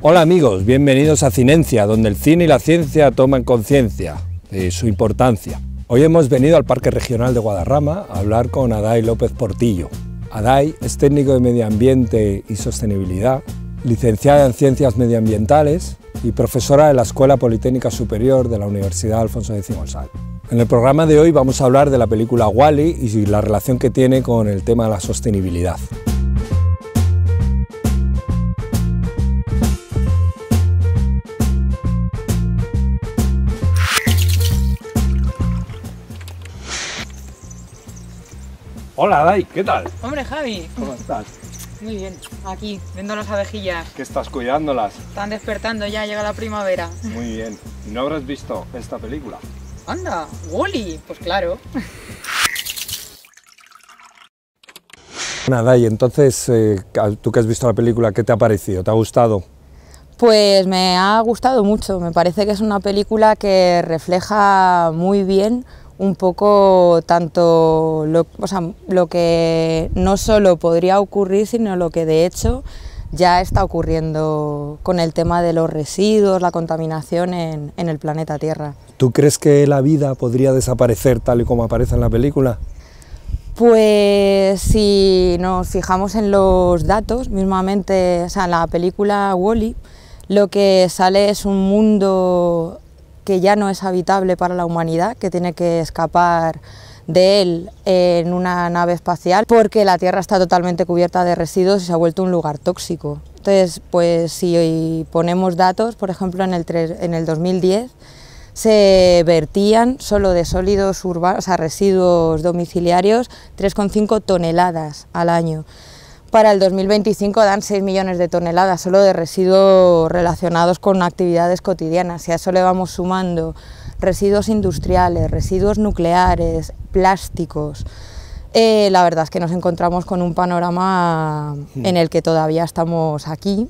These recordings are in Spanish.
Hola amigos, bienvenidos a Cinencia, donde el cine y la ciencia toman conciencia de su importancia. Hoy hemos venido al Parque Regional de Guadarrama a hablar con Aday López Portillo. Aday es técnico de Medio Ambiente y Sostenibilidad, licenciada en Ciencias Medioambientales y profesora de la Escuela Politécnica Superior de la Universidad Alfonso X el Sabio. En el programa de hoy vamos a hablar de la película WALL-E y la relación que tiene con el tema de la sostenibilidad. Hola Aday, ¿qué tal? Hombre Javi, ¿Cómo estás? muy bien, aquí viendo las abejillas, ¿Qué estás cuidándolas? están despertando ya, llega la primavera. Muy bien. ¿No habrás visto esta película? Anda, WALL-E, pues claro. Aday, entonces, tú que has visto la película, ¿qué te ha parecido? ¿Te ha gustado? Pues me ha gustado mucho, me parece que es una película que refleja muy bien un poco tanto lo que no solo podría ocurrir, sino lo que de hecho ya está ocurriendo con el tema de los residuos, la contaminación en el planeta Tierra. ¿Tú crees que la vida podría desaparecer tal y como aparece en la película? Pues si nos fijamos en los datos, mismamente, o sea, en la película WALL-E, lo que sale es un mundo que ya no es habitable para la humanidad, que tiene que escapar de él en una nave espacial, porque la Tierra está totalmente cubierta de residuos y se ha vuelto un lugar tóxico. Entonces, pues si hoy ponemos datos, por ejemplo, en el 2010 se vertían solo de sólidos urbanos, o sea, residuos domiciliarios, 3,5 toneladas al año. Para el 2025 dan 6 millones de toneladas solo de residuos relacionados con actividades cotidianas. Y a eso le vamos sumando residuos industriales, residuos nucleares, plásticos. La verdad es que nos encontramos con un panorama en el que todavía estamos aquí,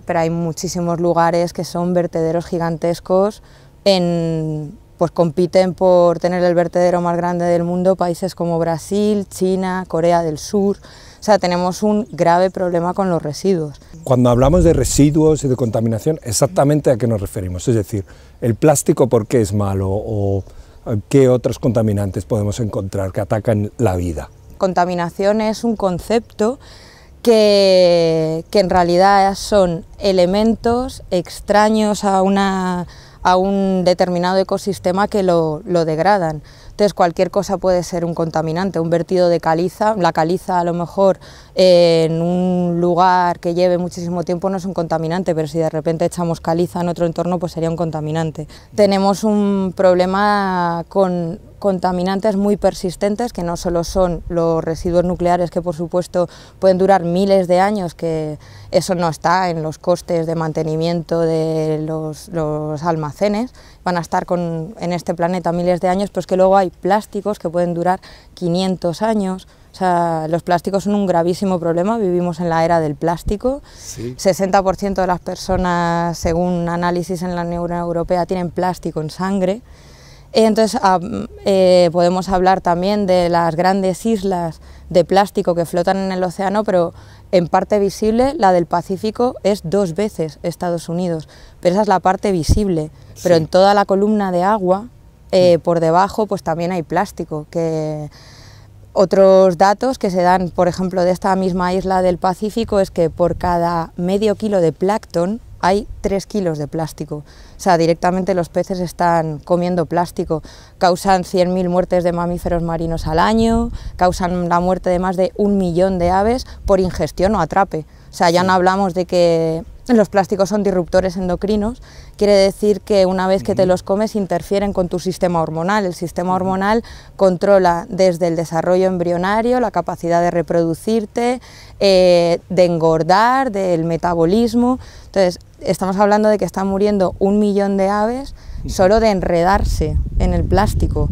pero hay muchísimos lugares que son vertederos gigantescos. Pues compiten por tener el vertedero más grande del mundo países como Brasil, China, Corea del Sur. O sea, tenemos un grave problema con los residuos. Cuando hablamos de residuos y de contaminación, ¿exactamente a qué nos referimos? Es decir, ¿el plástico por qué es malo o qué otros contaminantes podemos encontrar que atacan la vida? Contaminación es un concepto que en realidad son elementos extraños a un determinado ecosistema que lo degradan. Entonces cualquier cosa puede ser un contaminante, un vertido de caliza, la caliza a lo mejor en un lugar que lleve muchísimo tiempo no es un contaminante, pero si de repente echamos caliza en otro entorno pues sería un contaminante. Tenemos un problema con contaminantes muy persistentes, que no solo son los residuos nucleares, que por supuesto pueden durar miles de años, que eso no está en los costes de mantenimiento de los almacenes, van a estar en este planeta miles de años, pues que luego hay plásticos que pueden durar 500 años. O sea, los plásticos son un gravísimo problema, vivimos en la era del plástico. Sí. 60% de las personas, según análisis en la Unión Europea, tienen plástico en sangre. Entonces podemos hablar también de las grandes islas de plástico que flotan en el océano, pero en parte visible la del Pacífico es 2 veces Estados Unidos, pero esa es la parte visible, pero sí. En toda la columna de agua, por debajo, pues también hay plástico. Otros datos que se dan, por ejemplo, de esta misma isla del Pacífico, es que por cada medio kilo de plancton hay 3 kilos de plástico. O sea, directamente los peces están comiendo plástico. Causan 100.000 muertes de mamíferos marinos al año, causan la muerte de más de 1 millón de aves por ingestión o atrape. O sea, ya no hablamos de que los plásticos son disruptores endocrinos, quiere decir que una vez que te los comes interfieren con tu sistema hormonal. El sistema hormonal controla desde el desarrollo embrionario, la capacidad de reproducirte, de engordar, del metabolismo. Entonces, estamos hablando de que están muriendo 1 millón de aves solo de enredarse en el plástico.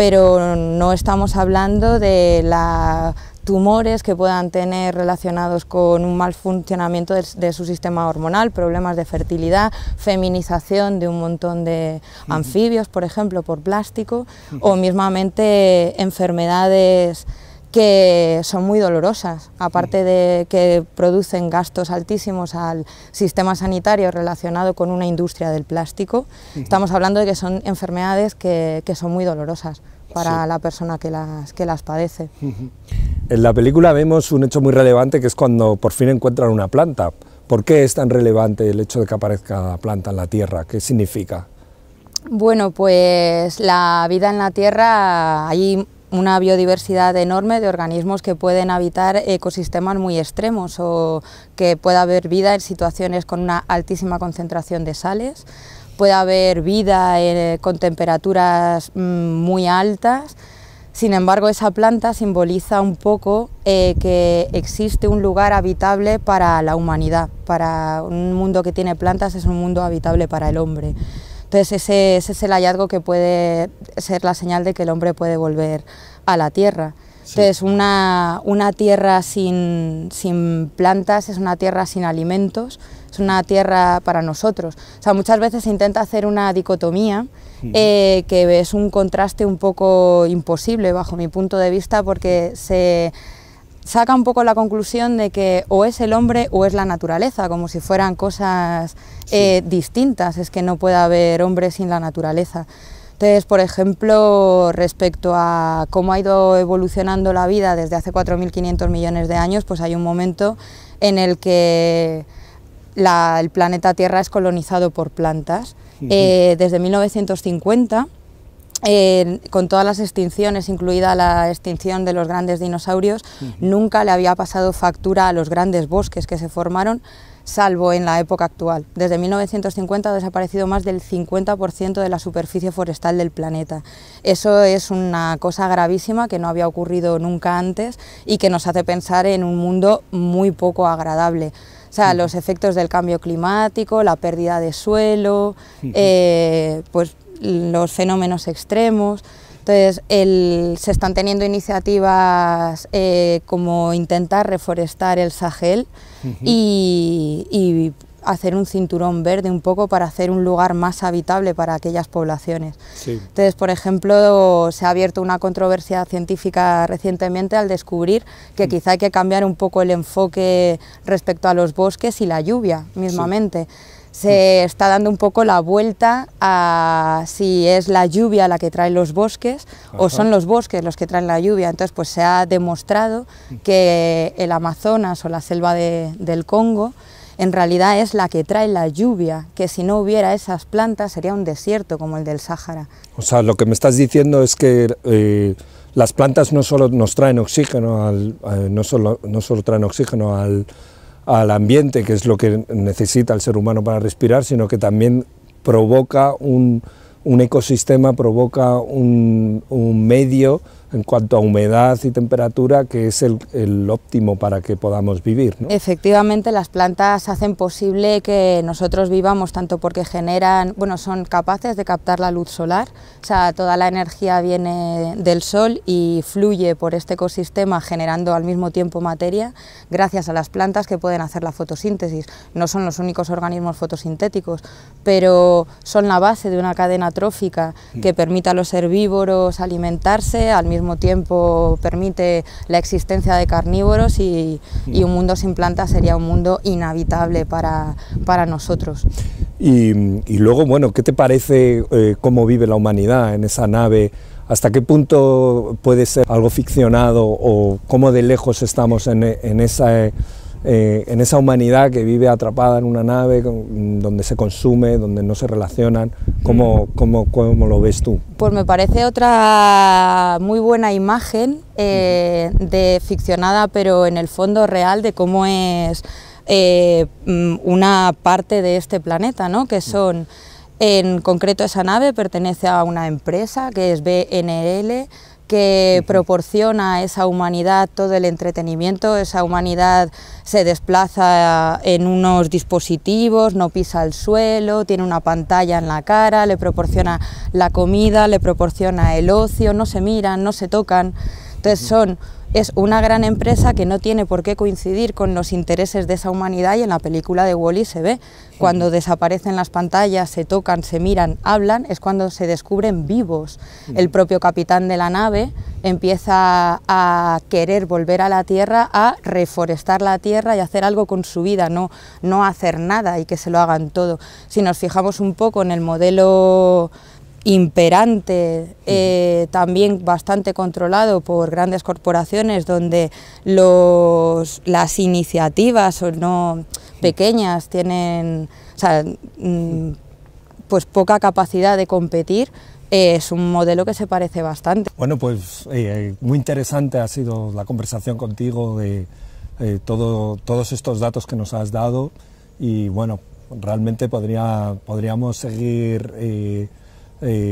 pero no estamos hablando de tumores que puedan tener relacionados con un mal funcionamiento de su sistema hormonal, problemas de fertilidad, feminización de un montón de anfibios, por ejemplo, por plástico, o mismamente enfermedades que son muy dolorosas, aparte de que producen gastos altísimos al sistema sanitario relacionado con una industria del plástico. Estamos hablando de que son enfermedades que son muy dolorosas para la persona que las padece. En la película vemos un hecho muy relevante, que es cuando por fin encuentran una planta. ¿Por qué es tan relevante el hecho de que aparezca la planta en la Tierra? ¿Qué significa? Bueno, pues la vida en la Tierra, hay una biodiversidad enorme de organismos que pueden habitar ecosistemas muy extremos, o que pueda haber vida en situaciones con una altísima concentración de sales. Puede haber vida con temperaturas muy altas. Sin embargo, esa planta simboliza un poco que existe un lugar habitable para la humanidad. Para un mundo que tiene plantas es un mundo habitable para el hombre. Entonces ese es el hallazgo que puede ser la señal de que el hombre puede volver a la Tierra. Entonces una tierra sin plantas es una tierra sin alimentos, es una tierra para nosotros. O sea, muchas veces se intenta hacer una dicotomía que es un contraste un poco imposible bajo mi punto de vista, porque se saca un poco la conclusión de que o es el hombre o es la naturaleza, como si fueran cosas distintas. Es que no puede haber hombre sin la naturaleza. Entonces, por ejemplo, respecto a cómo ha ido evolucionando la vida desde hace 4.500 millones de años, pues hay un momento en el que el planeta Tierra es colonizado por plantas. Desde 1950, con todas las extinciones, incluida la extinción de los grandes dinosaurios, nunca le había pasado factura a los grandes bosques que se formaron, salvo en la época actual. Desde 1950 ha desaparecido más del 50% de la superficie forestal del planeta. Eso es una cosa gravísima que no había ocurrido nunca antes y que nos hace pensar en un mundo muy poco agradable. O sea, los efectos del cambio climático, la pérdida de suelo, pues los fenómenos extremos. Entonces, se están teniendo iniciativas como intentar reforestar el Sahel y hacer un cinturón verde un poco para hacer un lugar más habitable para aquellas poblaciones. Entonces, por ejemplo, se ha abierto una controversia científica recientemente al descubrir que quizá hay que cambiar un poco el enfoque respecto a los bosques y la lluvia mismamente. Se está dando un poco la vuelta a si es la lluvia la que trae los bosques o son los bosques los que traen la lluvia. Entonces, pues se ha demostrado que el Amazonas o la selva del Congo en realidad es la que trae la lluvia, que si no hubiera esas plantas sería un desierto como el del Sáhara. O sea, lo que me estás diciendo es que las plantas no solo nos traen oxígeno, no solo traen oxígeno al ambiente, que es lo que necesita el ser humano para respirar, sino que también provoca un ecosistema, provoca un medio en cuanto a humedad y temperatura que es el óptimo para que podamos vivir, ¿no? Efectivamente, las plantas hacen posible que nosotros vivamos, tanto porque generan, bueno, son capaces de captar la luz solar, o sea, toda la energía viene del sol y fluye por este ecosistema generando al mismo tiempo materia, gracias a las plantas que pueden hacer la fotosíntesis. No son los únicos organismos fotosintéticos, pero son la base de una cadena trófica que permite a los herbívoros alimentarse, al mismo tiempo permite la existencia de carnívoros y un mundo sin plantas sería un mundo inhabitable para nosotros. Y luego, bueno, ¿qué te parece cómo vive la humanidad en esa nave? ¿Hasta qué punto puede ser algo ficcionado o cómo de lejos estamos en esa humanidad que vive atrapada en una nave donde se consume, donde no se relacionan? ¿Cómo lo ves tú? Pues me parece otra muy buena imagen de ficcionada, pero en el fondo real, de cómo es una parte de este planeta, ¿no? Que son, en concreto esa nave pertenece a una empresa que es BNL, que proporciona a esa humanidad todo el entretenimiento. Esa humanidad se desplaza en unos dispositivos, no pisa el suelo, tiene una pantalla en la cara, le proporciona la comida, le proporciona el ocio, no se miran, no se tocan. Entonces es una gran empresa que no tiene por qué coincidir con los intereses de esa humanidad, y en la película de Wall-E se ve, cuando desaparecen las pantallas, se tocan, se miran, hablan, es cuando se descubren vivos. El propio capitán de la nave empieza a querer volver a la Tierra, a reforestar la Tierra y hacer algo con su vida, no hacer nada y que se lo hagan todo. Si nos fijamos un poco en el modelo imperante, también bastante controlado por grandes corporaciones, donde las iniciativas pequeñas tienen, o sea, pues poca capacidad de competir, es un modelo que se parece bastante. Bueno, pues muy interesante ha sido la conversación contigo de todos estos datos que nos has dado, y bueno, realmente podríamos seguir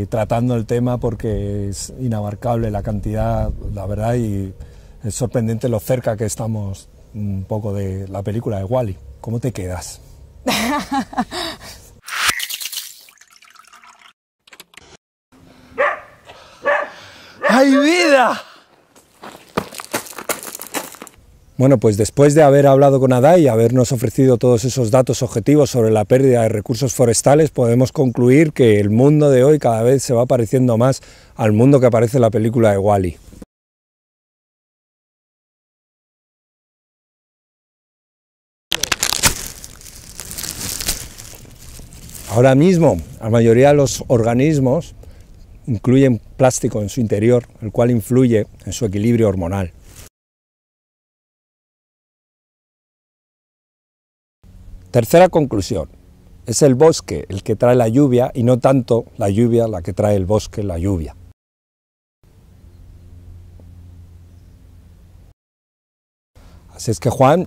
tratando el tema, porque es inabarcable la cantidad, la verdad, y es sorprendente lo cerca que estamos un poco de la película de Wall-E. ¿Cómo te quedas? ¡Hay vida! Bueno, pues después de haber hablado con Aday y habernos ofrecido todos esos datos objetivos sobre la pérdida de recursos forestales, podemos concluir que el mundo de hoy cada vez se va pareciendo más al mundo que aparece en la película de Wall-E. Ahora mismo, la mayoría de los organismos incluyen plástico en su interior, el cual influye en su equilibrio hormonal. Tercera conclusión, es el bosque el que trae la lluvia y no tanto la lluvia la que trae el bosque la lluvia. Así es que, Juan,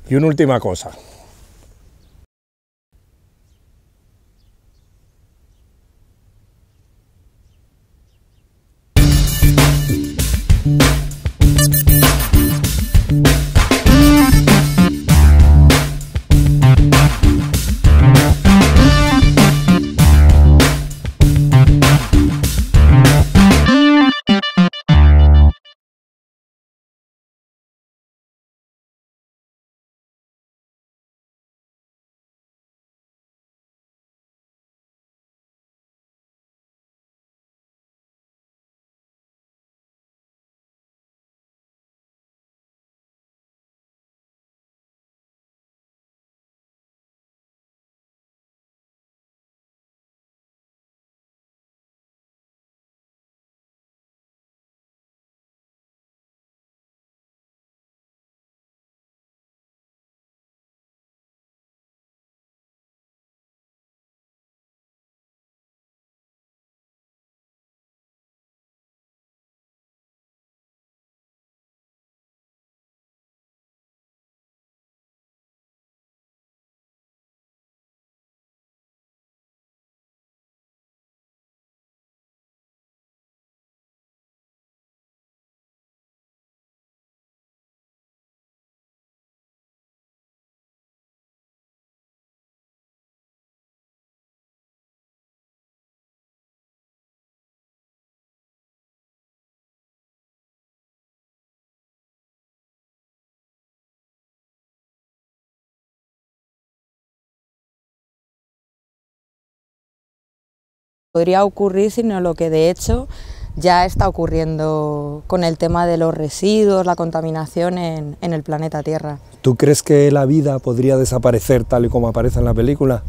y una última cosa. Podría ocurrir, sino lo que de hecho ya está ocurriendo con el tema de los residuos, la contaminación en el planeta Tierra. ¿Tú crees que la vida podría desaparecer tal y como aparece en la película?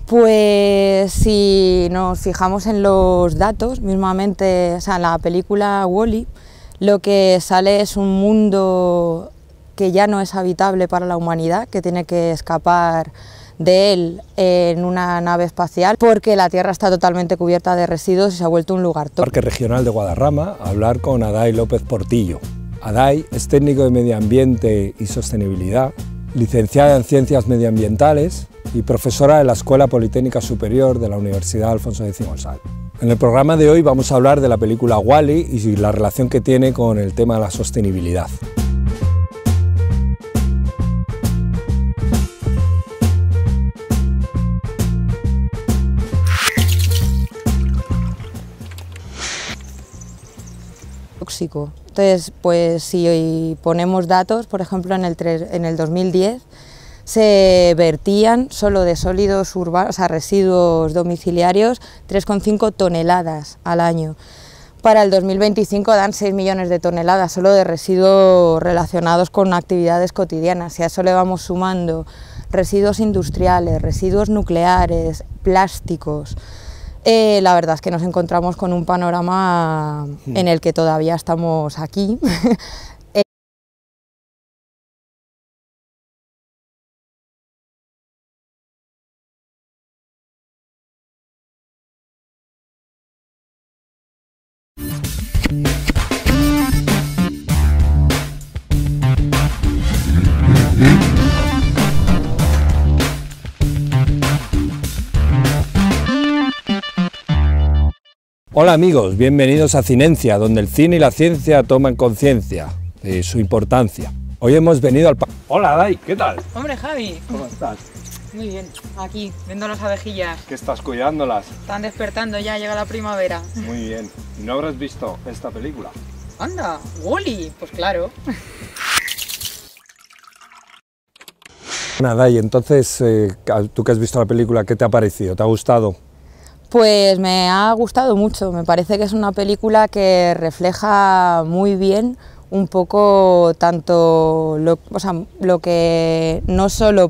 Pues si nos fijamos en los datos, mismamente, o sea, en la película Wall-E, lo que sale es un mundo que ya no es habitable para la humanidad, que tiene que escapar de él en una nave espacial, porque la Tierra está totalmente cubierta de residuos y se ha vuelto un lugar tóxico. Parque Regional de Guadarrama, a hablar con Aday López Portillo. Aday es técnico de Medio Ambiente y Sostenibilidad, licenciada en Ciencias Medioambientales, y profesora de la Escuela Politécnica Superior de la Universidad Alfonso X el Sabio. En el programa de hoy vamos a hablar de la película WALL-E y la relación que tiene con el tema de la sostenibilidad. Tóxico. Entonces, pues si hoy ponemos datos, por ejemplo, en el 2010 se vertían solo de sólidos urbanos, o sea, residuos domiciliarios, 3,5 toneladas al año. Para el 2025 dan 6 millones de toneladas solo de residuos relacionados con actividades cotidianas. Y a eso le vamos sumando residuos industriales, residuos nucleares, plásticos. La verdad es que nos encontramos con un panorama en el que todavía estamos aquí. Hola amigos, bienvenidos a Cinencia, donde el cine y la ciencia toman conciencia de su importancia. Hoy hemos venido al parque... Hola Adai, ¿qué tal? Hombre, Javi. ¿Cómo estás? Muy bien. Aquí, viendo las abejillas. ¿Qué estás cuidándolas? Están despertando ya, llega la primavera. Muy bien. ¿No habrás visto esta película? Anda, WALL-E. Pues claro. Adai, entonces, tú que has visto la película, ¿qué te ha parecido? ¿Te ha gustado? Pues me ha gustado mucho, me parece que es una película que refleja muy bien un poco tanto lo que no solo